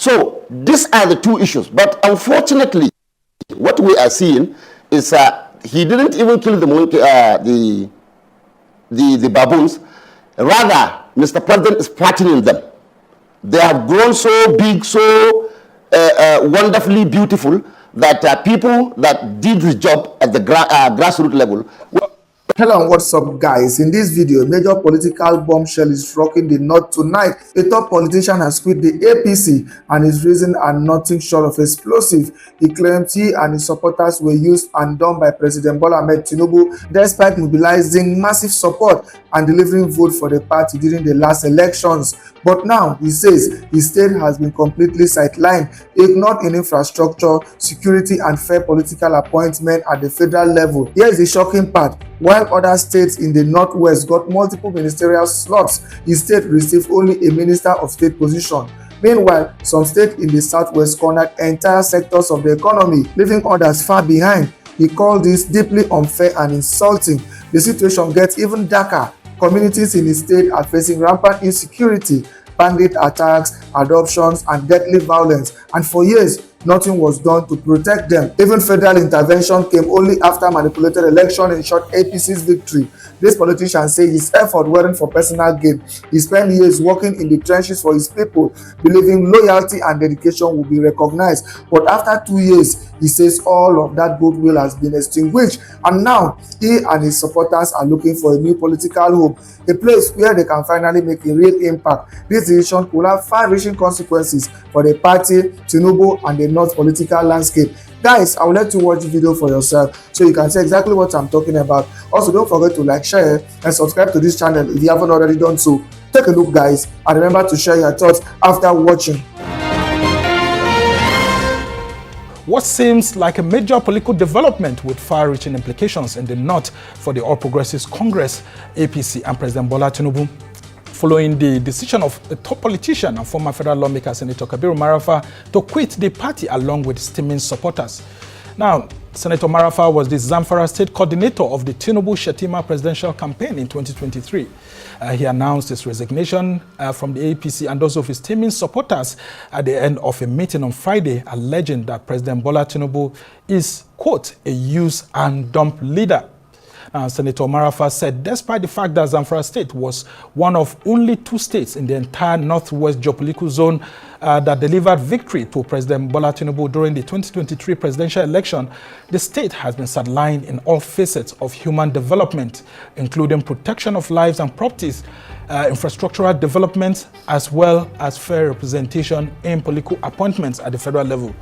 So these are the two issues. But unfortunately, what we are seeing is he didn't even kill the monkey, the baboons. Rather, Mr. President is fattening them. They have grown so big, so wonderfully beautiful that people that did the job at the grassroots level. Hello and what's up, guys? In this video, a major political bombshell is rocking the north tonight. A top politician has quit the APC and his reasons are nothing short of explosive. He claims he and his supporters were used and done by President Bola Tinubu despite mobilizing massive support and delivering vote for the party during the last elections. But now, he says, his state has been completely sidelined, ignored in infrastructure, security and fair political appointment at the federal level. Here's the shocking part. While other states in the northwest got multiple ministerial slots, his state received only a minister of state position. Meanwhile, some states in the southwest cornered entire sectors of the economy, leaving others far behind. He called this deeply unfair and insulting. The situation gets even darker. Communities in his state are facing rampant insecurity, bandit attacks, adoptions, and deadly violence, and for years, nothing was done to protect them. Even federal intervention came only after manipulated election ensured APC's victory. This politician says his effort weren't for personal gain. He spent years working in the trenches for his people, believing loyalty and dedication will be recognized. But after 2 years, he says all of that goodwill has been extinguished, and now he and his supporters are looking for a new political home, a place where they can finally make a real impact. This decision will have far-reaching consequences for the party, Tinubu, and the North political landscape. Guys, I will let you watch the video for yourself so you can see exactly what I'm talking about. Also, don't forget to like, share, and subscribe to this channel if you haven't already done so. Take a look, guys, and remember to share your thoughts after watching. What seems like a major political development with far-reaching implications in the North for the All Progressives Congress, APC, and President Bola Tinubu, following the decision of a top politician and former federal lawmaker, Senator Kabir Marafa, to quit the party along with his teaming supporters. Now, Senator Marafa was the Zanfara state coordinator of the Tinubu-Shettima presidential campaign in 2023. He announced his resignation from the APC and those of his teaming supporters at the end of a meeting on Friday, alleging that President Bola Tinubu is, quote, a use and dump leader. Senator Marafa said despite the fact that Zanfara state was one of only 2 states in the entire northwest geopolitical zone that delivered victory to President Bola Tinubu during the 2023 presidential election, the state has been sidelined in all facets of human development, including protection of lives and properties, infrastructural development, as well as fair representation in political appointments at the federal level.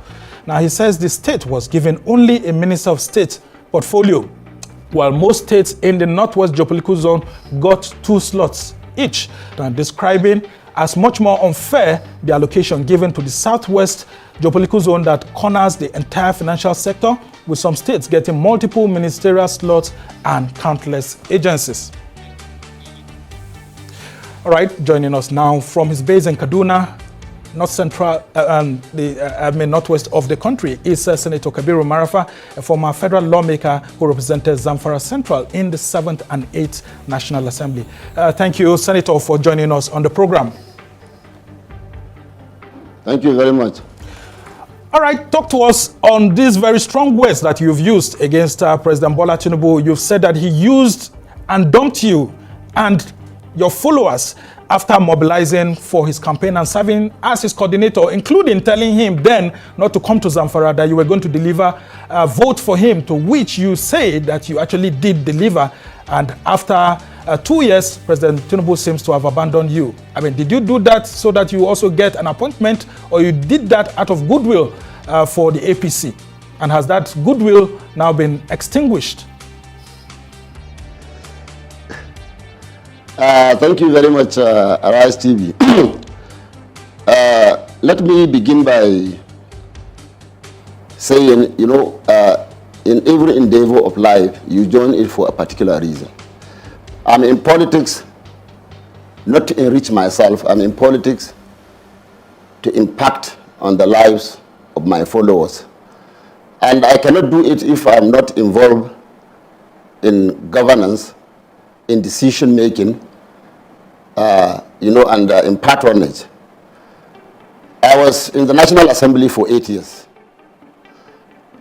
Now, he says the state was given only a Minister of State portfolio, while most states in the northwest geopolitical zone got 2 slots each, describing as much more unfair the allocation given to the southwest geopolitical zone that corners the entire financial sector, with some states getting multiple ministerial slots and countless agencies. All right, joining us now from his base in Kaduna, north central northwest of the country, is Senator Kabir Marafa, a former federal lawmaker who represented Zanfara Central in the 7th and 8th National Assembly. Thank you, Senator, for joining us on the program. Thank you very much. All right, talk to us on these very strong words that you've used against President Bola Tinubu. You've said that he used and dumped you and your followers after mobilizing for his campaign and serving as his coordinator, including telling him then not to come to Zanfara, that you were going to deliver a vote for him, to which you say that you actually did deliver. And after 2 years, President Tinubu seems to have abandoned you. I mean, did you do that so that you also get an appointment, or you did that out of goodwill for the APC? And has that goodwill now been extinguished? Thank you very much, Arise TV. Let me begin by saying, you know, in every endeavor of life, you join it for a particular reason. I'm in politics not to enrich myself. I'm in politics to impact on the lives of my followers. And I cannot do it if I'm not involved in governance, in decision making, and in patronage. I was in the National Assembly for 8 years.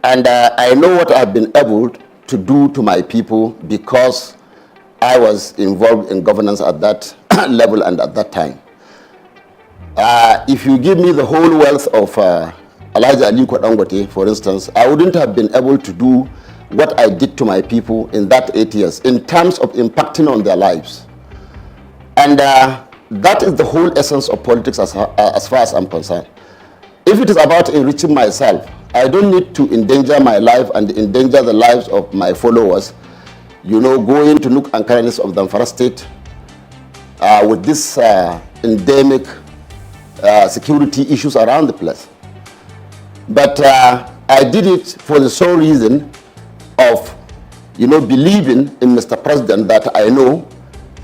And I know what I've been able to do to my people because I was involved in governance at that level and at that time. If you give me the whole wealth of Elijah Aliko Dangote, for instance, I wouldn't have been able to do what I did to my people in that 8 years in terms of impacting on their lives. And that is the whole essence of politics as far as I'm concerned. If it is about enriching myself, I don't need to endanger my life and endanger the lives of my followers, going to nook and crannies of the Zanfara state with this endemic security issues around the place. But I did it for the sole reason of, believing in Mr. President that I know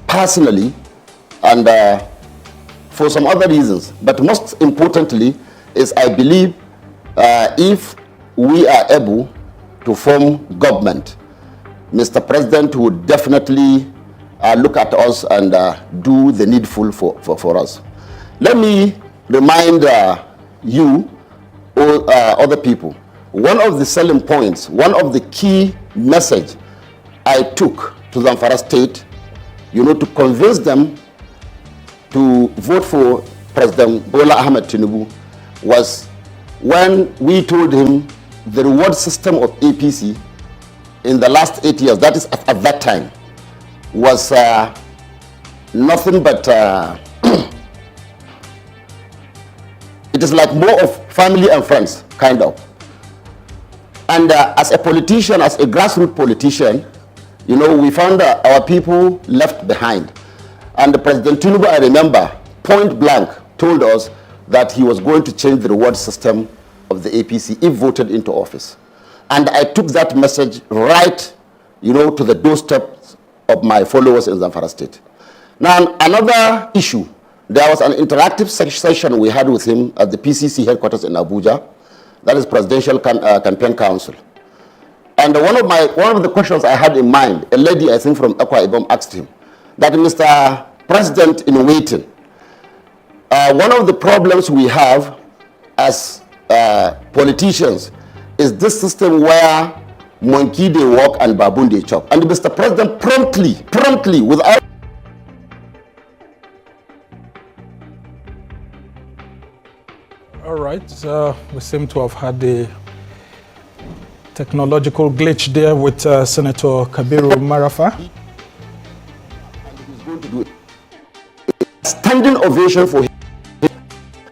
personally, and for some other reasons. But most importantly is I believe if we are able to form government, Mr. President would definitely look at us and do the needful for us. Let me remind you, or other people, one of the selling points, one of the key message I took to Zanfara state, to convince them to vote for President Bola Tinubu was when we told him the reward system of APC in the last 8 years, that is at that time, was nothing but it is like more of family and friends, kind of. And as a politician, as a grassroots politician, we found that our people left behind. And President Tinubu, I remember, point blank told us that he was going to change the reward system of the APC if voted into office. And I took that message right, to the doorstep of my followers in Zanfara state. Now, another issue, there was an interactive session we had with him at the PCC headquarters in Abuja, that is Presidential Campaign Council. And one of the questions I had in mind, a lady, I think from Akwa Ibom, asked him that, Mr. President in waiting, one of the problems we have as politicians is this system where monkey they walk and baboon they chop. And Mr. President promptly, without All right, we seem to have had a technological glitch there with Senator Kabir Marafa. And he's going to do it. Standing ovation for him.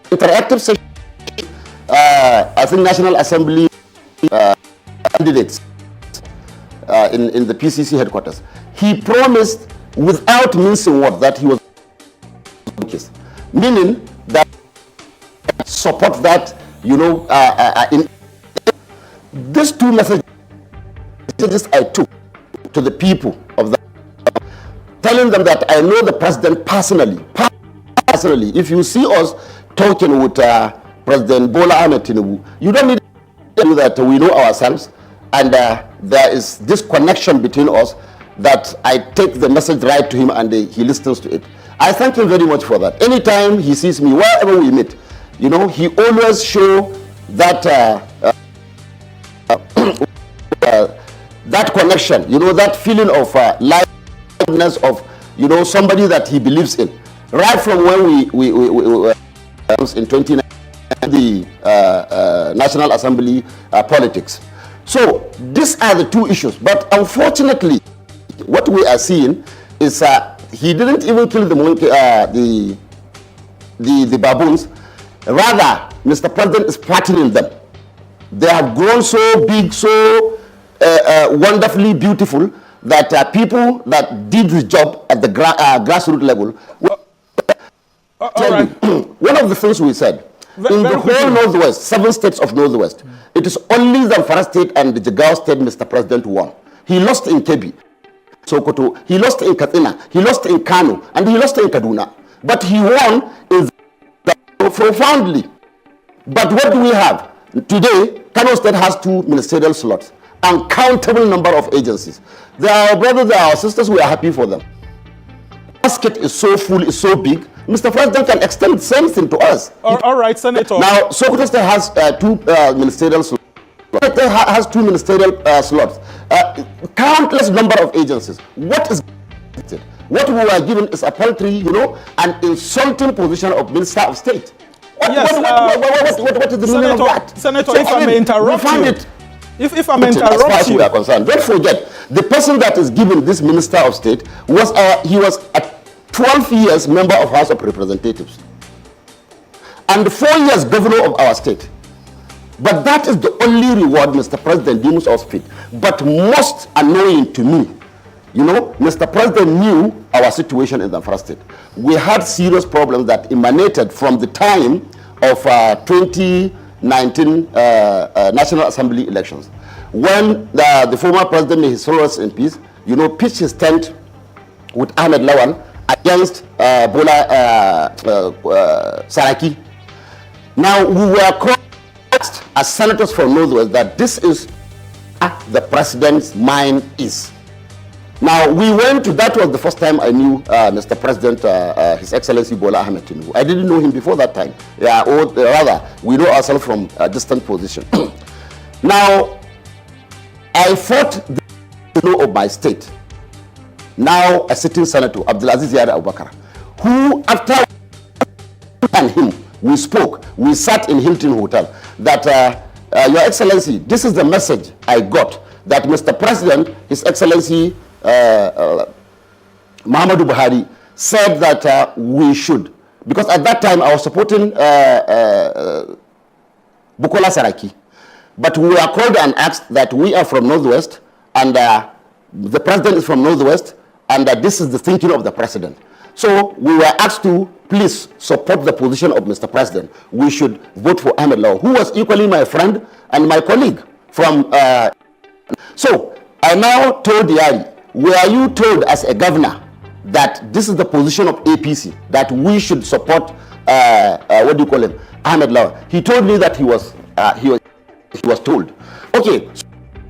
Interactive session. I think National Assembly candidates in the PCC headquarters. He promised without mincing words that he was meaning that support that, in these two messages I took to the people of the, telling them that I know the president personally. If you see us talking with President Bola Tinubu, you don't need to do that. We know ourselves, and there is this connection between us that I take the message right to him and he listens to it. I thank him very much for that. Anytime he sees me, wherever we meet, he always show that that connection, that feeling of liveliness of, somebody that he believes in. Right from when we in 2019, the National Assembly politics. So these are the two issues. But unfortunately, what we are seeing is he didn't even kill the monkey, the baboons. Rather, Mr. President is fattening them. They have grown so big, so wonderfully beautiful that people that did the job at the grassroots level. Right. One of the things we said, in the whole Northwest, 7 states of Northwest, it is only Zanfara state and the Jigawa state Mr. President won. He lost in Kebbi, Sokoto, he lost in Katsina, he lost in Kano, and he lost in Kaduna. But he won in profoundly. But what do we have? Today, Kano State has 2 ministerial slots, uncountable number of agencies. They are our brothers, they are our sisters, we are happy for them. basket is so full, is so big, Mr. President can extend the same thing to us. All right, Senator. Now, Sokoto State has two ministerial slots. Sokoto has two ministerial slots. Countless number of agencies. What is what we were given is a paltry, and insulting position of Minister of State. What is the meaning of that? Senator, so, if I may interrupt you. If I may interrupt you. As far as we are concerned, don't forget, the person that is given this Minister of State was he was a 12 years member of House of Representatives and 4 years governor of our state. But that is the only reward Mr. President deems us fit. But most annoying to me, Mr. President knew our situation in the Zanfara state. We had serious problems that emanated from the time of 2019 National Assembly elections. When the former president, may his soul rest in peace, pitched his tent with Ahmed Lawan against Bola Saraki. Now, we were asked as senators from Northwest that this is the president's mind is. Now, we went to, that was the first time I knew Mr. President, His Excellency Bola Tinubu. I didn't know him before that time. Yeah, or rather, we know ourselves from a distant position. Now, I fought the law of my state, now a sitting senator, Abdulaziz Yari Abubakar, who after and him, we spoke, we sat in Hilton Hotel, that Your Excellency, this is the message I got, that Mr. President, His Excellency Muhammadu Buhari said that we should, because at that time I was supporting Bukola Saraki, but we were called and asked that we are from Northwest and the president is from Northwest, and this is the thinking of the president. So we were asked to please support the position of Mr. President. We should vote for Ahmed Lawan, who was equally my friend and my colleague from. So I now told Yari, were you told as a governor that this is the position of APC, that we should support what do you call him, Ahmed Lawan? He told me that he was told. Okay.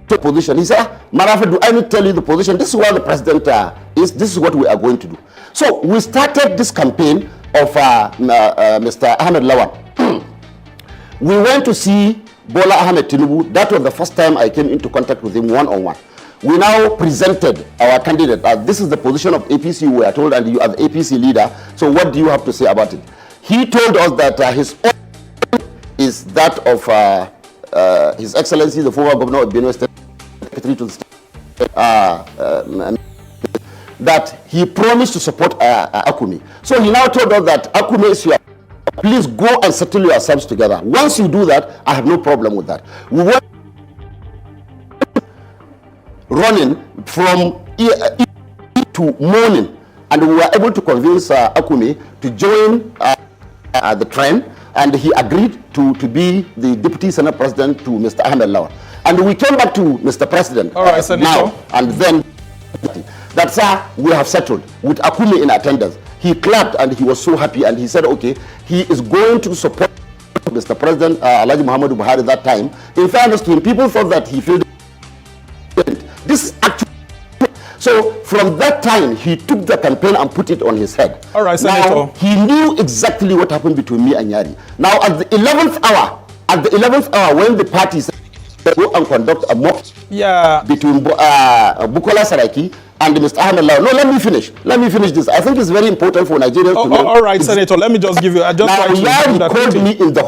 Position. He said, Marafa, do I need to tell you the position? This is what the president is. This is what we are going to do. So we started this campaign of Mr. Ahmed Lawan. We went to see Bola Ahmed Tinubu. That was the first time I came into contact with him one-on-one. We now presented our candidate. This is the position of APC, we are told, and you are the APC leader. So what do you have to say about it? He told us that his own is that of His Excellency, the former governor of Benue State, Secretary to the State, that he promised to support Akumi. So he now told us that Akumi is your, please go and settle yourselves together. Once you do that, I have no problem with that. We were running from to morning, and we were able to convince Akumi to join the train, and he agreed to be the Deputy Senate President to Mr. Ahmed Lawan. And we came back to Mr. President now, and then that, sir, we have settled with Akumi in attendance. He clapped and he was so happy, and he said, okay, he is going to support Mr. President Alhaji Muhammadu Buhari that time. In fairness to him, people thought that he failed. This is actually. So from that time, he took the campaign and put it on his head. All right, Senator. Now, he knew exactly what happened between me and Yari. Now, at the 11th hour, when the parties go and conduct a mock between Bukola Saraki and Mr. Ahmed Lawan. No, let me finish. Let me finish this. I think it's very important for Nigerians to know. All right, Senator. Let me just give you. I just now, Yari called me in the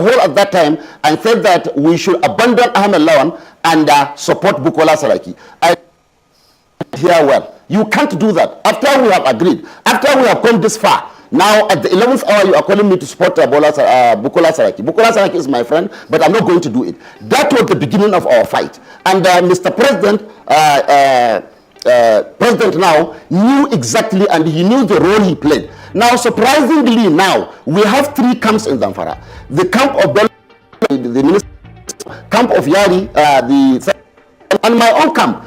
hall at that time and said that we should abandon Ahmed Lawan and support Bukola Saraki. I hear well. You can't do that. After we have agreed, after we have come this far, now at the 11th hour you are calling me to support Bukola Saraki. Bukola Saraki is my friend, but I'm not going to do it. That was the beginning of our fight. And Mr. President, President now knew exactly, and he knew the role he played. Now, surprisingly, now we have three camps in Zanfara: the camp of Bello, the minister, camp of Yari, and my own camp.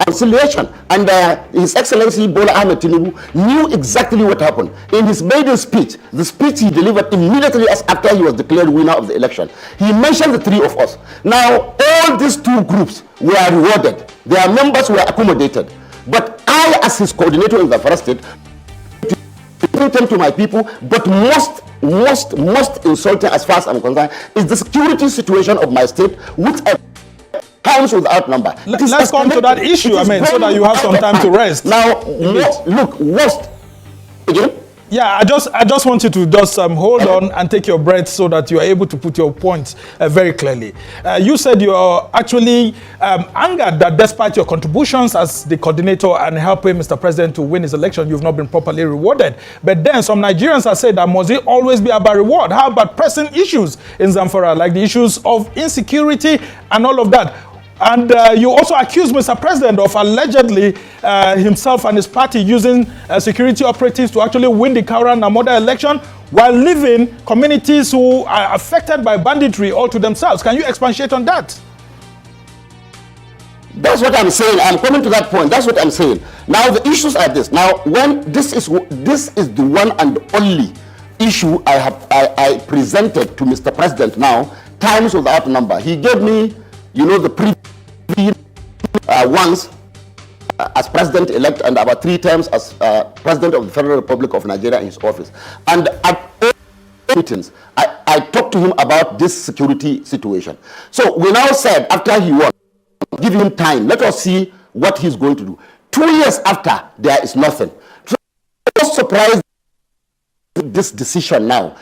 Conciliation. And His Excellency Bola Ahmed Tinubu knew exactly what happened. In his maiden speech, the speech he delivered immediately as after he was declared winner of the election, he mentioned the three of us. Now, all these two groups were rewarded. Their members were accommodated. But I, as his coordinator in the Zanfara state, represent to my people, but most insulting as far as I'm concerned is the security situation of my state, which I counts without number. Let's come to that issue, I mean, so that you have some time to rest. Now, look, worst. Again? Yeah, I just want you to just hold on and take your breath so that you are able to put your points very clearly. You said you are actually angered that despite your contributions as the coordinator and helping Mr. President to win his election, you've not been properly rewarded. But then some Nigerians have said that must it always be about reward? How about pressing issues in Zanfara, like the issues of insecurity and all of that? And you also accused Mr. President of allegedly himself and his party using security operatives to actually win the Kaura and Namoda election while leaving communities who are affected by banditry all to themselves. Can you expatiate on that? That's what I'm saying. I'm coming to that point. That's what I'm saying. Now, the issues are this. Now, when this is the one and only issue I presented to Mr. President now, times without number. He gave me, the previous once as president-elect and about 3 times as president of the Federal Republic of Nigeria in his office. And at all meetings, I talked to him about this security situation. So we now said, after he won, give him time. Let us see what he's going to do. 2 years after, there is nothing. So I was surprised with this decision now.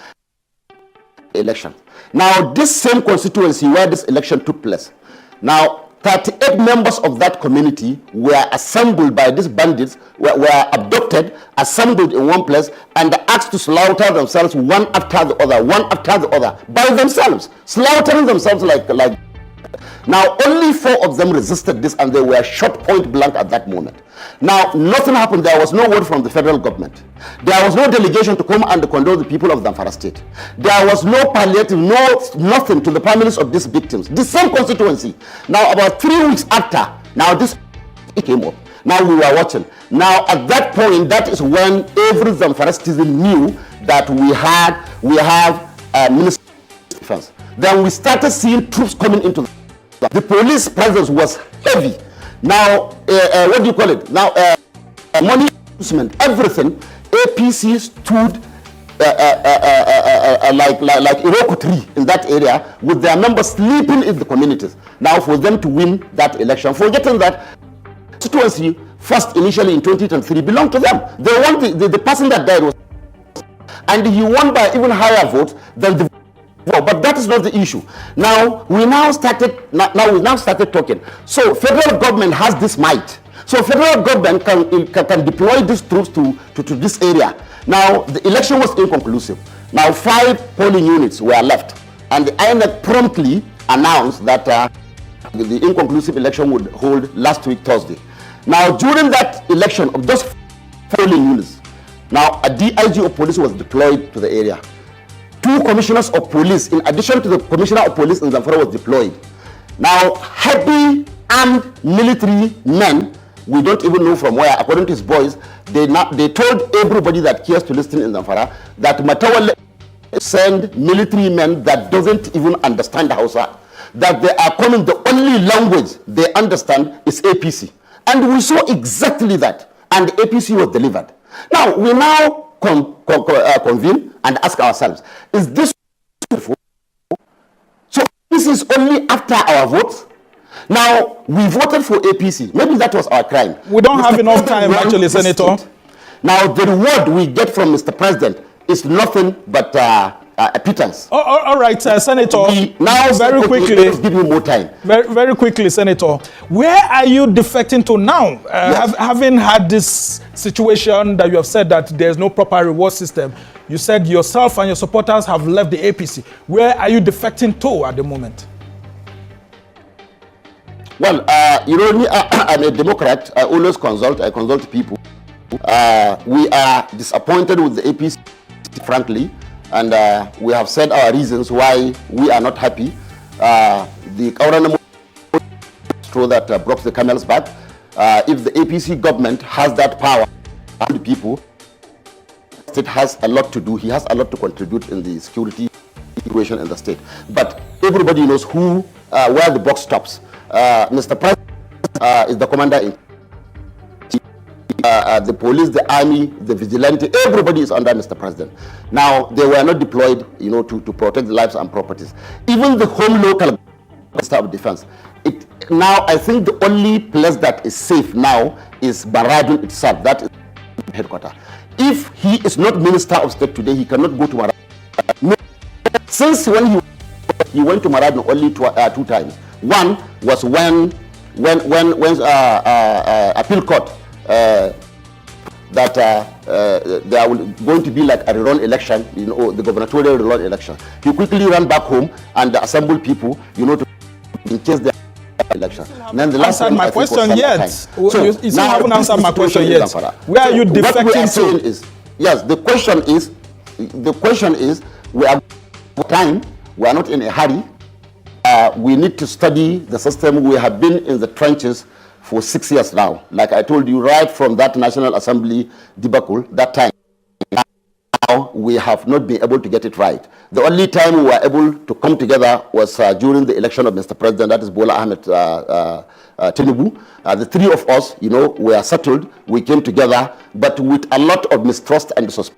Election. Now, this same constituency where this election took place, now 38 members of that community were assembled by these bandits, were abducted, assembled in one place, and asked to slaughter themselves one after the other, by themselves, slaughtering themselves like. Now, only 4 of them resisted this, and they were shot point blank at that moment. Now, nothing happened. There was no word from the federal government. There was no delegation to come and condole the people of Zanfara state. There was no palliative, nothing to the families of these victims. The same constituency. Now, about 3 weeks after, now this came up. Now we were watching. Now, at that point, that is when every Zanfara citizen knew that we have ministry of defense. Then we started seeing troops coming into the police presence was heavy. Now, what do you call it? Now, money investment, everything. APC stood like Iroko tree in that area with their members sleeping in the communities. Now, for them to win that election, forgetting that constituency first initially in 2023 belonged to them. They won the person that died was, and he won by even higher votes than the. But that is not the issue. Now we now started talking. So federal government has this might. So federal government can deploy these troops to this area. Now the election was inconclusive. Now 5 polling units were left, and the INEC promptly announced that the inconclusive election would hold last week Thursday. Now during that election of those polling units, now a DIG of police was deployed to the area. 2 commissioners of police, in addition to the commissioner of police in Zanfara, was deployed. Now, heavy armed military men, we don't even know from where, according to his boys, they told everybody that cares to listen in Zanfara that Matawale send military men that doesn't even understand Hausa, that they are coming, the only language they understand is APC. And we saw exactly that, and APC was delivered. Now, we now convene and ask ourselves, is this useful? So this is only after our votes. Now, we voted for APC. Maybe that was our crime. We don't have enough time, actually, Senator. Now, the reward we get from Mr. President is nothing but a pittance. All right, Senator. Now, very quickly, let's give you more time. Very quickly, Senator. Where are you defecting to now? Yes. Having had this situation that you have said that there's no proper reward system, you said yourself and your supporters have left the APC. Where are you defecting to at the moment? Well, I'm a Democrat. I always consult. I consult people. We are disappointed with the APC, frankly. And we have said our reasons why we are not happy. The Kaura straw that broke the camel's back. If the APC government has that power, the people, it has a lot to do. He has a lot to contribute in the security situation in the state. But everybody knows where the box stops. Mr. President is the commander in chief. the police, the army, the vigilante, everybody is under Mr. President. Now, they were not deployed, to protect the lives and properties. Even the home local Minister of Defense. Now, I think the only place that is safe now is Baradun itself. That is headquarters. If he is not Minister of State today, he cannot go to Maradun. No. Since when he went to Maradun only two times. One was when appeal court that there will going to be like a rerun election, the gubernatorial rerun election. He quickly ran back home and assembled people, in case they election. And then the last answered my question yet. So you still haven't answered my question yet. Where are you defecting to? Yes, the question is, we are time. We are not in a hurry. We need to study the system. We have been in the trenches for 6 years now. Like I told you, right from that National Assembly debacle, that time, now we have not been able to get it right. The only time we were able to come together was during the election of Mr. President, that is Bola Tinubu. The three of us, were settled. We came together, but with a lot of mistrust and suspicion.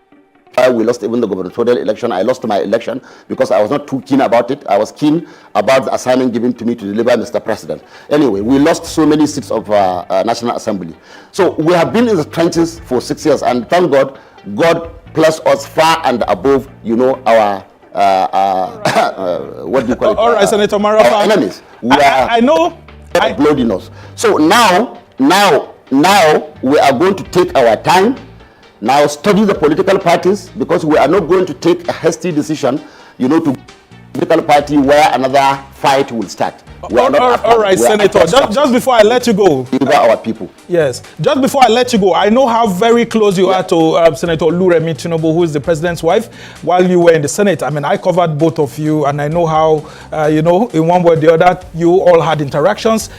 We lost even the gubernatorial election. I lost my election because I was not too keen about it. I was keen about the assignment given to me to deliver Mr. President. Anyway, we lost so many seats of National Assembly. So we have been in the trenches for 6 years, and thank God, God placed us far and above, our what do you call it? All right, Senator Marafa. Our enemies. I know. Bloody nose. So now we are going to take our time. Now study the political parties, because we are not going to take a hasty decision, to political party where another fight will start. All right, Senator, just before I let you go. Our people. Yes, just before I let you go, I know how very close you are to Senator Oluremi Tinubu, who is the president's wife, while you were in the Senate. I mean, I covered both of you, and I know how, in one way or the other, you all had interactions.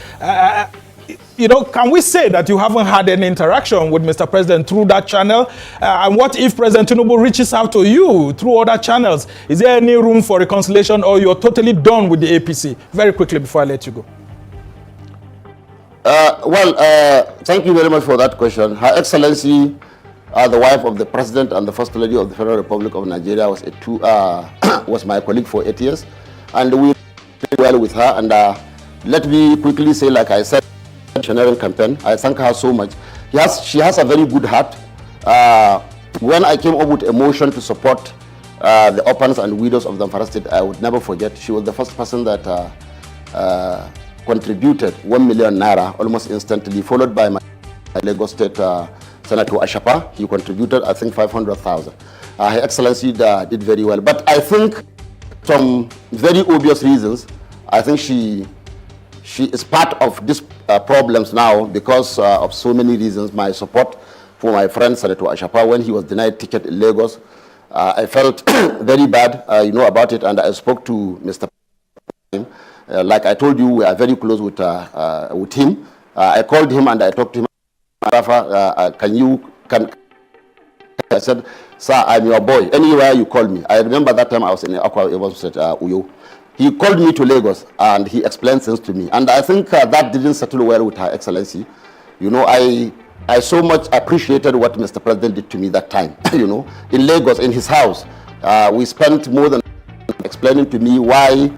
Can we say that you haven't had any interaction with Mr. President through that channel? And what if President Tinubu reaches out to you through other channels? Is there any room for reconciliation, or you're totally done with the APC? Very quickly before I let you go. Thank you very much for that question. Her Excellency, the wife of the President and the First Lady of the Federal Republic of Nigeria, was my colleague for 8 years. And we did well with her. And let me quickly say, like I said, campaign. I thank her so much. She has a very good heart. When I came up with a motion to support the orphans and widows of Zanfara State, I would never forget. She was the first person that contributed 1 million naira almost instantly, followed by my Lagos State Senator Ashapa. He contributed, I think, 500,000. Her Excellency did very well. But I think, some very obvious reasons, I think she is part of these problems now because of so many reasons. My support for my friend Senator Ashapa when he was denied ticket in Lagos, I felt very bad, about it, and I spoke to Mr. Like I told you, we are very close with him. I called him and I talked to him. Marafa, I said, sir, I'm your boy. Anywhere you call me. I remember that time I was in Akwa Ibom State, Uyo. He called me to Lagos and he explained things to me. And I think that didn't settle well with Her Excellency. I so much appreciated what Mr. President did to me that time. In Lagos, in his house, we spent more than explaining to me why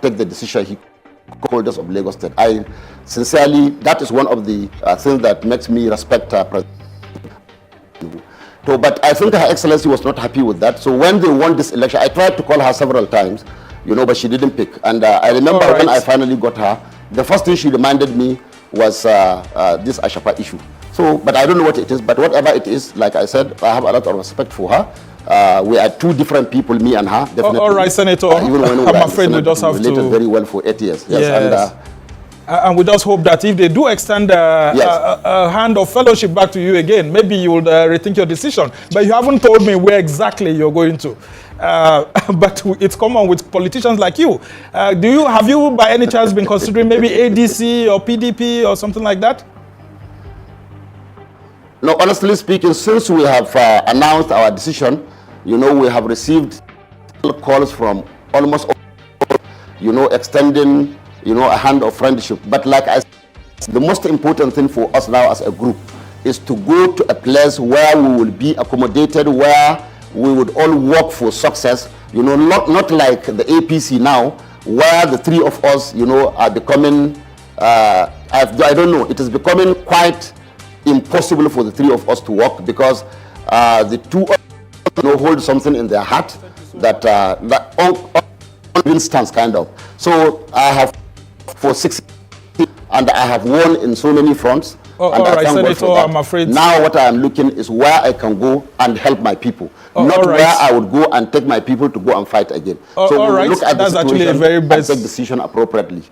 take the decision he called us of Lagos State. I sincerely, that is one of the things that makes me respect President. So, but I think Her Excellency was not happy with that. So when they won this election, I tried to call her several times, but she didn't pick. And I remember when I finally got her, the first thing she reminded me was this Ashapa issue. So, but I don't know what it is, but whatever it is, like I said, I have a lot of respect for her. We are two different people, me and her, definitely. All right, Senator, even when we I'm afraid we just have to... related very well for 8 years. Yes. And we just hope that if they do extend a hand of fellowship back to you again, maybe you will rethink your decision. But you haven't told me where exactly you're going to. But it's common with politicians like you. Have you by any chance been considering maybe ADC or PDP or something like that? No, honestly speaking, since we have announced our decision, we have received calls from almost all, extending, a hand of friendship. But like I said, the most important thing for us now as a group is to go to a place where we will be accommodated, where we would all work for success, you know, not like the APC now, where the three of us, you know, are becoming, I don't know, it is becoming quite impossible for the three of us to work, because the two of us, you know, hold something in their heart that instance kind of. So I have for 6 and I have won in so many fronts. Oh, and all right, Senator, I'm afraid. Now what I am looking is where I can go and help my people, not all right. where I would go and take my people to go and fight again. So all we right. look at That's the actually a situation very and best take decision appropriately.